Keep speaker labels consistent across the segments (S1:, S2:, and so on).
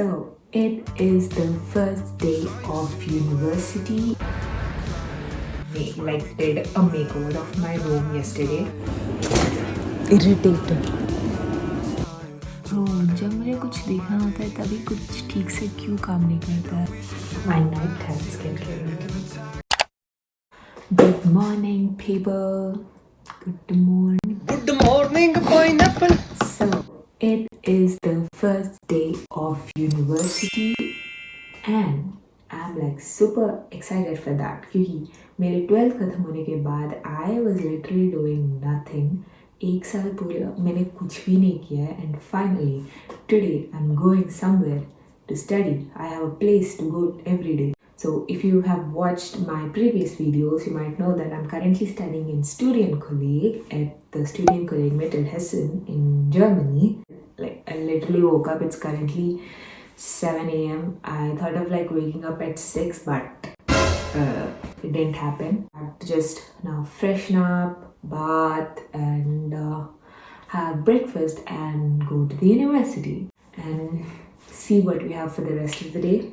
S1: So, it is the first day of university. Did a makeover of my room yesterday. Irritating. Bro, जब मुझे कुछ देखना होता है तभी कुछ ठीक से क्यों काम नहीं करता है? My nighttime skincare routine. Good morning, people. Good morning.
S2: Good morning, pineapple.
S1: So, it is the first day of university and I'm like super excited for that क्योंकि मेरे 12th खत्म होने के बाद I was literally doing nothing. एक साल पूरा मैंने कुछ भी नहीं किया है and finally today I'm going somewhere to study. I have a place to go every day. So if you have watched my previous videos, you might know that I'm currently studying in Studienkolleg at the Studienkolleg Mittelhessen in Germany. Like I literally woke up, it's currently 7 a.m. I thought of like waking up at 6, but it didn't happen. I have to just now freshen up, bath, and have breakfast and go to the university and see what we have for the rest of the day.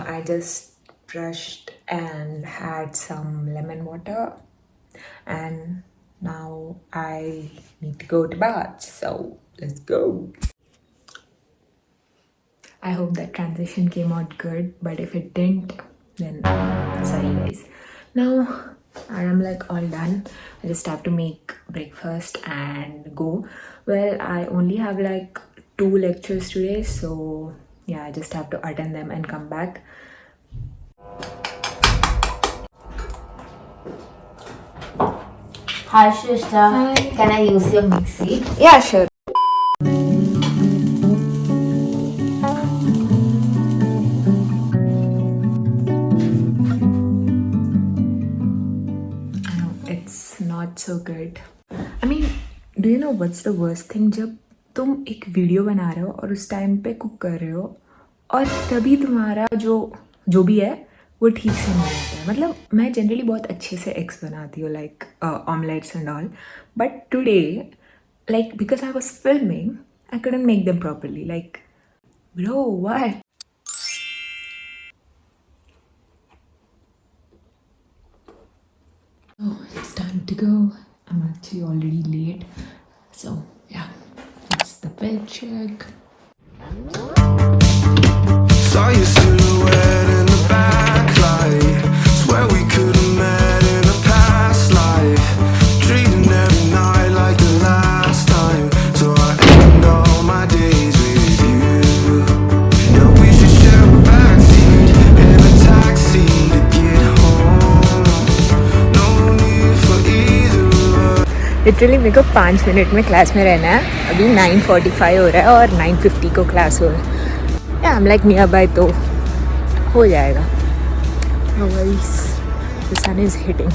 S1: I just brushed and had some lemon water and now I need to go to bath, so let's go. I hope that transition came out good, but if it didn't, then sorry guys. Now I am like all done. I just have to make breakfast and go. Well, I only have like 2 lectures today, so yeah, I just have to attend them and come back.
S3: Hi Shrishta,
S1: Hi.
S3: can I use your mixie?
S1: Yeah, sure. It's not so good. I mean, do you know what's the worst thing? जब तुम एक video बना रहे हो और उस time पे cook कर रहे हो और तभी तुम्हारा जो भी है वो ठीक से नहीं होता है. मतलब मैं जनरली बहुत अच्छे से एग्स बनाती हूँ, like omelettes and all, but today like because I was filming I couldn't make them properly. Like, bro, what? Oh, it's time to go. I'm actually already late. So, yeah, it's the bell check.
S4: Saw your silhouette in the backlight. Swear we could have met in a past life. Treating every night like the last time. So I end all my days with you. Yeah, we should share a backseat in a taxi to get home. No need for either of us.
S1: Literally मेरे को 5 minute में class में रहना है. अभी 9:45 हो रहा है और 9:50 को क्लास हो रहा है. I am like nearby, तो हो जाएगा. No worries, the sun is hitting.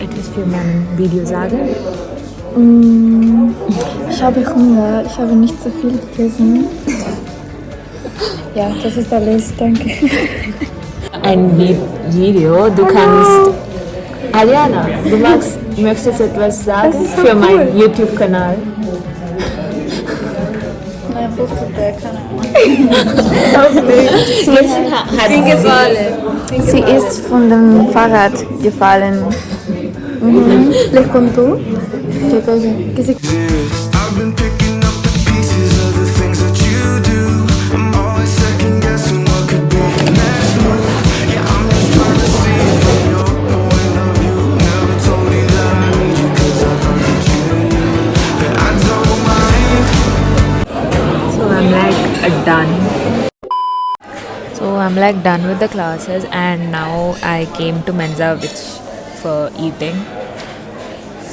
S1: Etwas für meine Videos sagen.
S5: Ich habe Hunger, ich habe nicht so viel gegessen. Ja, das ist alles, danke.
S1: Ein Video, du kannst... Aliana, du möchtest etwas sagen
S5: so
S1: für
S5: cool.
S1: meinen YouTube-Kanal?
S5: Nein, Fruchtgepäck, keine Ahnung. Sie ist von dem Fahrrad gefallen. Les contó que se
S4: I've been picking up the pieces of the things that you do. I'm always second guessing what could be the next move. Yeah, I'm just trying to see it from your point of view. Never told you that I need you 'cause I thought that you knew that I don't mind.
S1: So I'm like done. So I'm like done with the classes and now I came to Mensa for eating.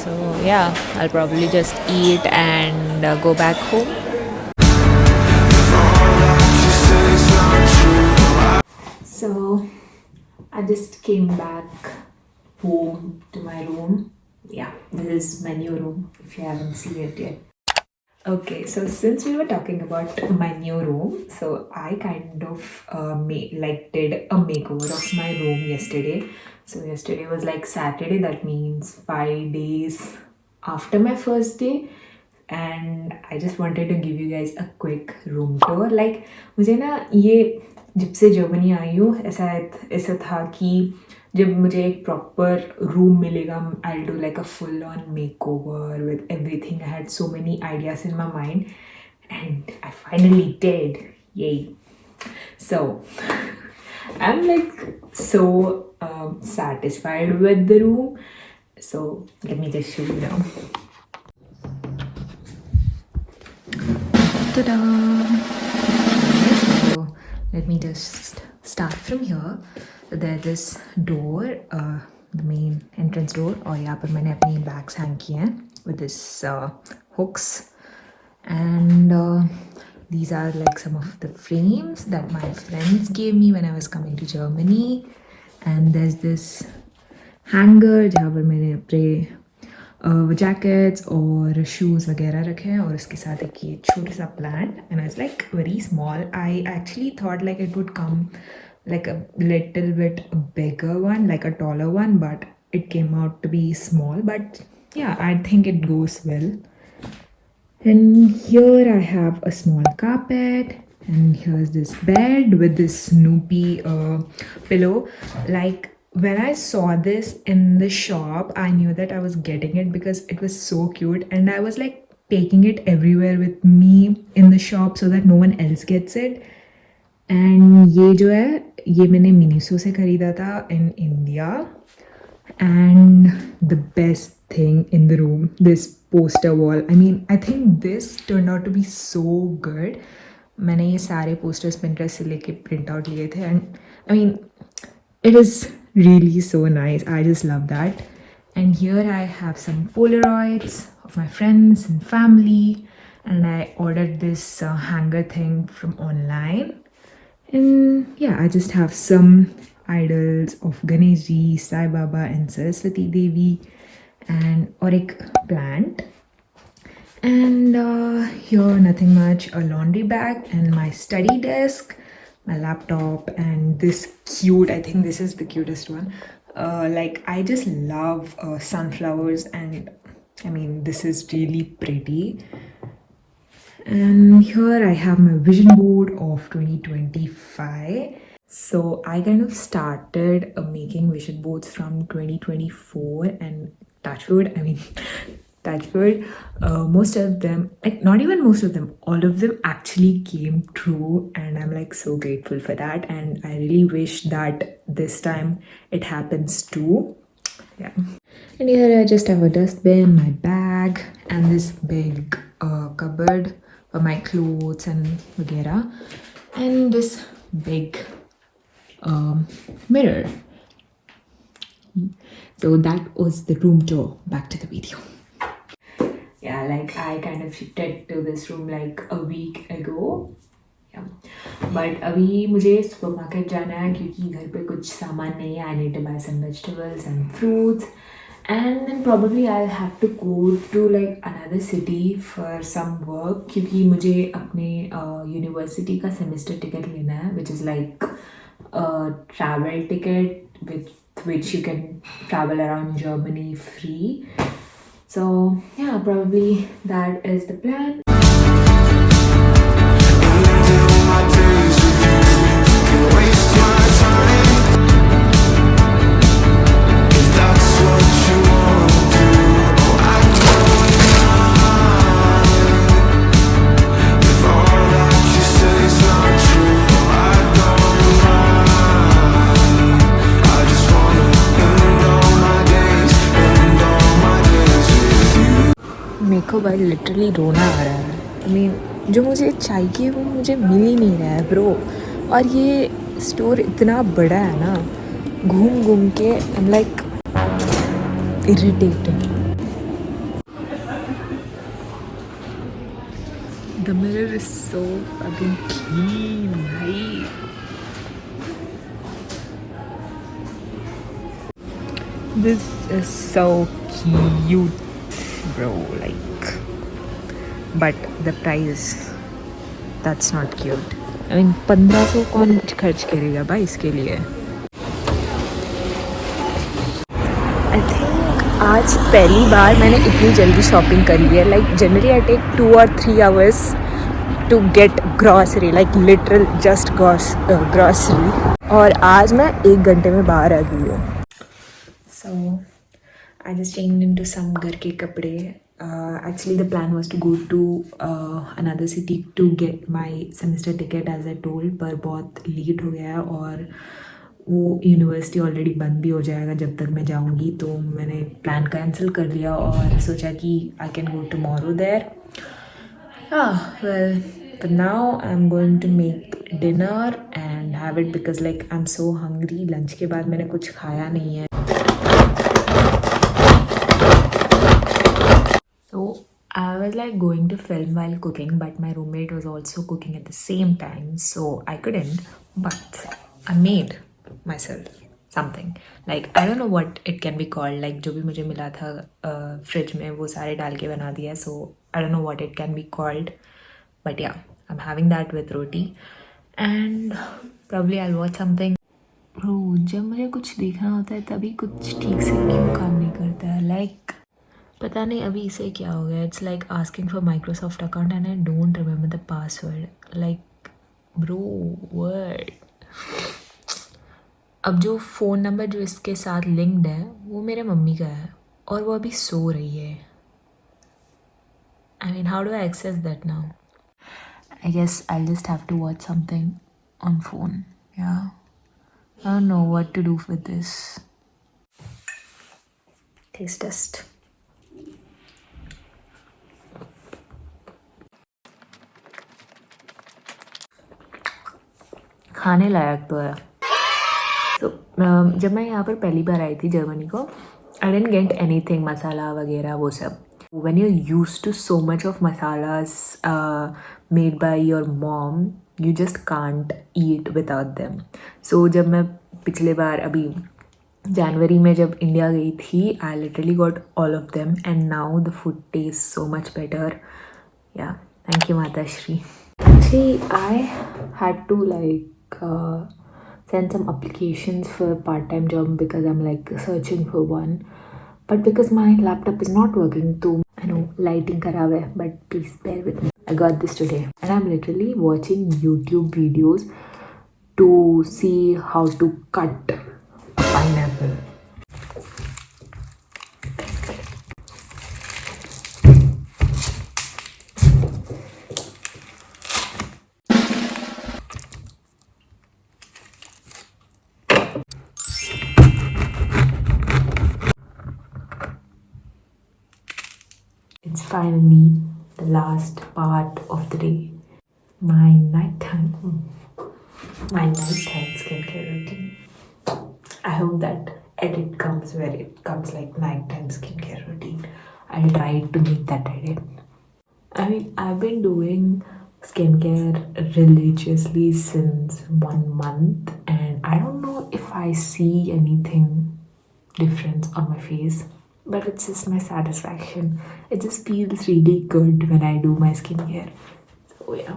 S1: So yeah, I'll probably just eat and go back home. just came back home to my room. Yeah, this is my new room if you haven't seen it yet. Okay, so since we were talking about my new room, so I kind of did a makeover of my room yesterday. So yesterday was like Saturday, that means 5 days after my first day, and I just wanted to give you guys a quick room tour. Like मुझे ना ये जब से Germany I हूँ ऐसा था कि जब मुझे एक प्रॉपर रूम मिलेगा I do like a full on make over with everything. I had so many ideas in my mind and I finally did. Yay. So I'm like so satisfied with the room. So let me just show you now. Ta-da! So let me just start from here. So there's this door, the main entrance door, और यहाँ पर मैंने अपनी bags hang किए हैं with this hooks, and these are like some of the frames that my friends gave me when I was coming to Germany. And there's this hanger जहाँ पर मैंने अपने जैकेट्स और शूज़ वगैरह रखे हैं, और उसके साथ एक ये छोटा सा plant. And it's like very small. I actually thought like it would come like a little bit bigger one, like a taller one, but it came out to be small. But yeah, I think it goes well. And here I have a small carpet, and here's this bed with this Snoopy pillow. Like when I saw this in the shop, I knew that I was getting it because it was so cute, and I was like taking it everywhere with me in the shop so that no one else gets it. And ये जो है ये मैंने Miniso से ख़रीदा था in India. And the best thing in the room, this poster wall. I mean I think this turn out to be so good. मैंने ये सारे पोस्टर्स पिंटरेस्ट से लेके प्रिंट आउट लिए थे, and I mean it is really so nice. I just love that. And here I have some polaroids of my friends and family, and I ordered this hanger thing from online. And yeah, I just have some idols of Ganesh Ji, Sai Baba and Saraswati Devi, and auric plant. And here nothing much, a laundry bag and my study desk, my laptop, and this cute, I think this is the cutest one. Like I just love sunflowers, and I mean this is really pretty. And here I have my vision board of 2025. So I kind of started making vision boards from 2024, and touchwood, I mean touchwood, most of them, like not even most of them, all of them actually came true, and I'm like so grateful for that, and I really wish that this time it happens too. Yeah. And here I just have a dustbin, my bag, and this big cupboard for my clothes and vagera, and this big mirror. So that was the room tour. Back to the video. Yeah, like I kind of shifted to this room like a week ago. Yeah. But अभी मुझे supermarket जाना है क्योंकि घर पे कुछ सामान नहीं है. I need to buy some vegetables and fruits. And then probably I'll have to go to like another city for some work क्योंकि मुझे अपने यूनिवर्सिटी का सेमेस्टर टिकट लेना है, which is like a travel ticket with which you can travel around Germany free. So yeah, probably that is the plan.
S4: My days with you, waste my time. If that's what you want to do, oh, I don't mind. If all that you say is not true, oh, I don't mind. I just wanna end all my days with you.
S1: मेरे को भाई literally रोना आ रहा है. I mean, जो मुझे चाहिए वो मुझे मिल ही नहीं रहा है ब्रो. और ये स्टोर इतना बड़ा है ना, घूम घूम के आई am like irritated. The mirror is so fucking clean, भाई. This is so cute, bro. Like, but the price, that's not cute. I mean, 1500 कौन खर्च करेगा भाई इसके लिए? I think आज पहली बार मैंने इतनी जल्दी शॉपिंग करी है. Like generally I take 2 or 3 hours to get grocery, like literal just grocery. और आज मैं 1 घंटे में बाहर आ गई हूँ. So I just changed into some घर के कपड़े. Actually the plan was to go to another city to get my semester ticket as I told, पर बहुत लेट हो गया है और वो यूनिवर्सिटी ऑलरेडी बंद भी हो जाएगा जब तक मैं जाऊंगी. तो मैंने प्लान कैंसिल कर दिया और सोचा कि I can go tomorrow there. Well, but now I'm going to make dinner and have it because like I'm so hungry. Lunch के बाद मैंने कुछ खाया नहीं है. So I was like going to film while cooking, but my roommate was also cooking at the same time, so I couldn't. But I made myself something. Like I don't know what it can be called. Like जो भी मुझे मिला था fridge में वो सारे डाल के बना दिया. So I don't know what it can be called, but yeah, I'm having that with roti and probably I'll watch something. Bro, जब मुझे कुछ देखना होता है तभी कुछ ठीक से क्यों काम नहीं करता है. Like पता नहीं अभी इसे क्या हो गया. It's like asking for Microsoft account and I don't remember the password. Like bro, what? अब जो फ़ोन नंबर जो इसके साथ लिंक्ड है वो मेरे मम्मी का है और वो अभी सो रही है. I mean, how do I access that now? I guess I'll just have to watch something on phone. Yeah. I don't know what to do with this. Taste test. खाने लायक तो है. So, जब मैं यहाँ पर पहली बार आई थी जर्मनी को, I didn't get anything मसाला वगैरह वो सब. When you're used to so much of masalas made by your mom, you just can't eat without them. So जब मैं पिछले बार अभी जनवरी में जब इंडिया गई थी, I literally got all of them and now the food tastes so much better. Yeah, thank you Mata Shri. Actually, I had to like send some applications for a part-time job because I'm like searching for one. But because my laptop is not working, so I know lighting खराब है, but please bear with me. I got this today and I'm literally watching YouTube videos to see how to cut a pineapple. It's finally the last part of the day. My nighttime skincare routine. I hope that edit comes where it comes like nighttime skincare routine. I'll try to make that edit. I mean, I've been doing skincare religiously since 1 month and I don't know if I see anything different on my face. But it's just my satisfaction. It just feels really good when I do my skincare. So yeah.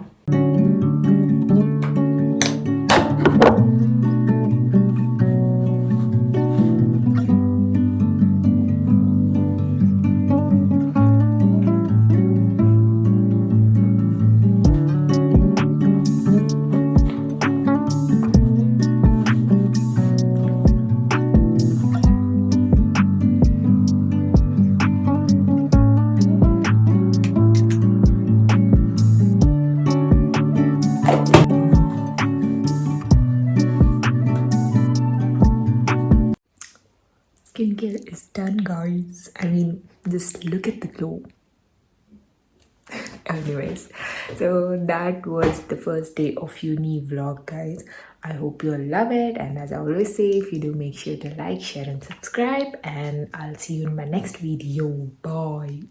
S1: Skincare is done, guys. I mean, just look at the glow. Anyways, so that was the first day of uni vlog, guys. I hope you all love it, and as I always say, if you do, make sure to like, share and subscribe, and I'll see you in my next video. Bye.